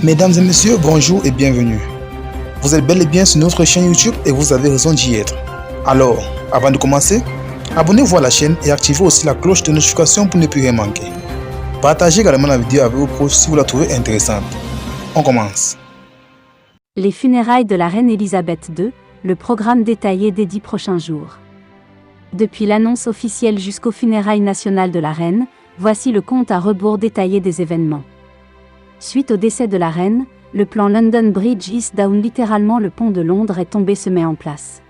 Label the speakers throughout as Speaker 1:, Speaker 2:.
Speaker 1: Mesdames et messieurs, bonjour et bienvenue. Vous êtes bel et bien sur notre chaîne YouTube et vous avez raison d'y être. Alors, avant de commencer, abonnez-vous à la chaîne et activez aussi la cloche de notification pour ne plus rien manquer. Partagez également la vidéo avec vos proches si vous la trouvez intéressante. On commence.
Speaker 2: Les funérailles de la reine Elisabeth II, le programme détaillé des 10 prochains jours. Depuis l'annonce officielle jusqu'aux funérailles nationales de la reine, voici le compte à rebours détaillé des événements. Suite au décès de la reine, le plan London Bridge is down, littéralement le pont de Londres est tombé, se met en place.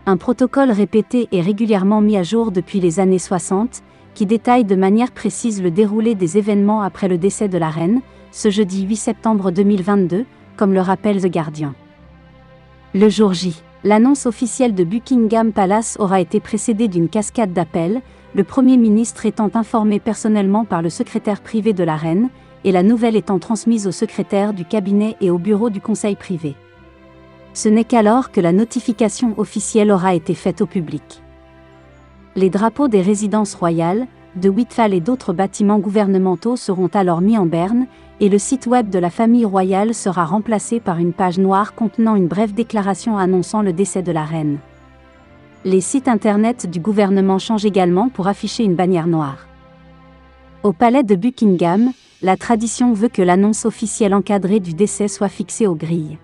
Speaker 2: Un protocole répété et régulièrement mis à jour depuis les années 60, qui détaille de manière précise le déroulé des événements après le décès de la reine, ce jeudi 8 septembre 2022, comme le rappelle The Guardian. Le jour J, l'annonce officielle de Buckingham Palace aura été précédée d'une cascade d'appels, le Premier ministre étant informé personnellement par le secrétaire privé de la reine, et la nouvelle étant transmise au secrétaire du cabinet et au bureau du conseil privé. Ce n'est qu'alors que la notification officielle aura été faite au public. Les drapeaux des résidences royales, de Whitehall et d'autres bâtiments gouvernementaux seront alors mis en berne, et le site web de la famille royale sera remplacé par une page noire contenant une brève déclaration annonçant le décès de la reine. Les sites internet du gouvernement changent également pour afficher une bannière noire. Au palais de Buckingham, la tradition veut que l'annonce officielle encadrée du décès soit fixée aux grilles.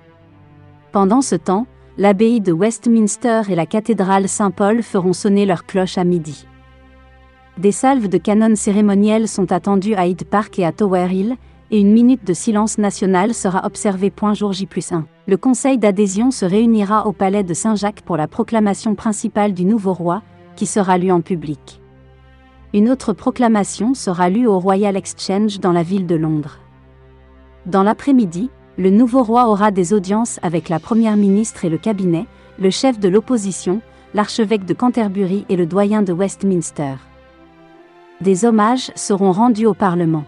Speaker 2: Pendant ce temps, l'abbaye de Westminster et la cathédrale Saint-Paul feront sonner leurs cloches à midi. Des salves de canon cérémonielles sont attendues à Hyde Park et à Tower Hill, et une minute de silence national sera observée. Jour J+1. Le conseil d'adhésion se réunira au palais de Saint-Jacques pour la proclamation principale du nouveau roi, qui sera lue en public. Une autre proclamation sera lue au Royal Exchange dans la ville de Londres. Dans l'après-midi, le nouveau roi aura des audiences avec la première ministre et le cabinet, le chef de l'opposition, l'archevêque de Canterbury et le doyen de Westminster. Des hommages seront rendus au Parlement.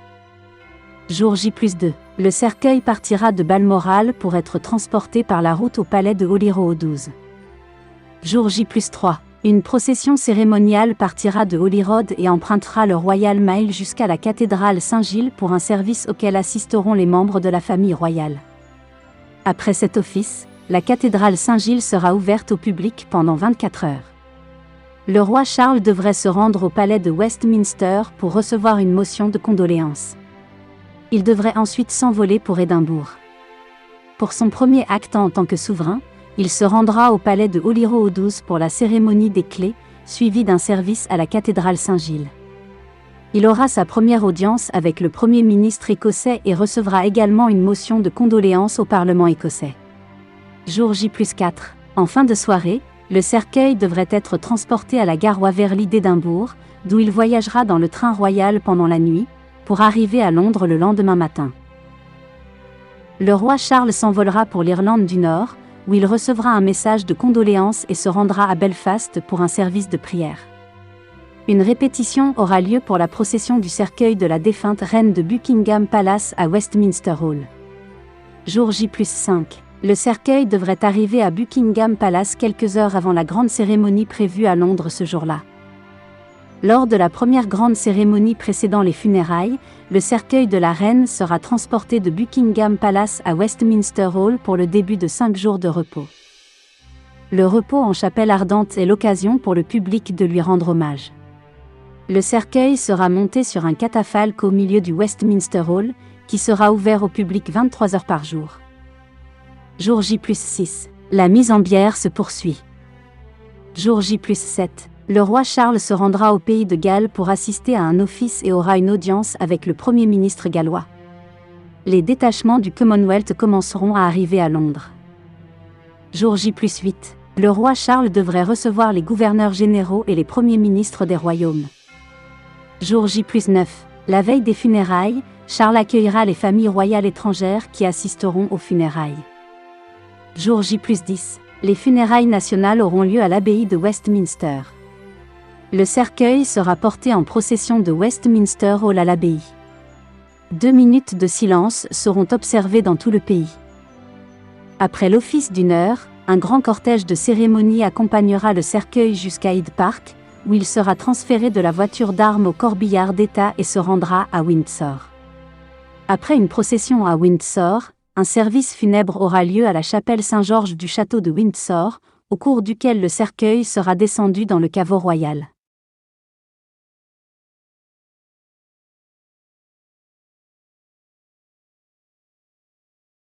Speaker 2: Jour J+2. Le cercueil partira de Balmoral pour être transporté par la route au palais de Holyrood 12. Jour J+3. Une procession cérémoniale partira de Holyrood et empruntera le Royal Mile jusqu'à la cathédrale Saint-Gilles pour un service auquel assisteront les membres de la famille royale. Après cet office, la cathédrale Saint-Gilles sera ouverte au public pendant 24 heures. Le roi Charles devrait se rendre au palais de Westminster pour recevoir une motion de condoléances. Il devrait ensuite s'envoler pour Édimbourg. Pour son premier acte en tant que souverain, il se rendra au palais de Holyrood 12 pour la cérémonie des clés, suivie d'un service à la cathédrale Saint-Gilles. Il aura sa première audience avec le Premier ministre écossais et recevra également une motion de condoléances au Parlement écossais. Jour J+4. En fin de soirée, le cercueil devrait être transporté à la gare Waverley d'Édimbourg, d'où il voyagera dans le train royal pendant la nuit, pour arriver à Londres le lendemain matin. Le roi Charles s'envolera pour l'Irlande du Nord, où il recevra un message de condoléances et se rendra à Belfast pour un service de prière. Une répétition aura lieu pour la procession du cercueil de la défunte reine de Buckingham Palace à Westminster Hall. Jour J+5. Le cercueil devrait arriver à Buckingham Palace quelques heures avant la grande cérémonie prévue à Londres ce jour-là. Lors de la première grande cérémonie précédant les funérailles, le cercueil de la reine sera transporté de Buckingham Palace à Westminster Hall pour le début de 5 jours de repos. Le repos en chapelle ardente est l'occasion pour le public de lui rendre hommage. Le cercueil sera monté sur un catafalque au milieu du Westminster Hall, qui sera ouvert au public 23 heures par jour. Jour J+6. La mise en bière se poursuit. Jour J+7. Le roi Charles se rendra au pays de Galles pour assister à un office et aura une audience avec le Premier ministre gallois. Les détachements du Commonwealth commenceront à arriver à Londres. Jour J+8. Le roi Charles devrait recevoir les gouverneurs généraux et les premiers ministres des royaumes. Jour J+9. La veille des funérailles, Charles accueillera les familles royales étrangères qui assisteront aux funérailles. Jour J+10. Les funérailles nationales auront lieu à l'abbaye de Westminster. Le cercueil sera porté en procession de Westminster Hall à l'abbaye. 2 minutes de silence seront observées dans tout le pays. Après l'office d'1 heure, un grand cortège de cérémonie accompagnera le cercueil jusqu'à Hyde Park, où il sera transféré de la voiture d'armes au corbillard d'État et se rendra à Windsor. Après une procession à Windsor, un service funèbre aura lieu à la chapelle Saint-Georges du château de Windsor, au cours duquel le cercueil sera descendu dans le caveau royal.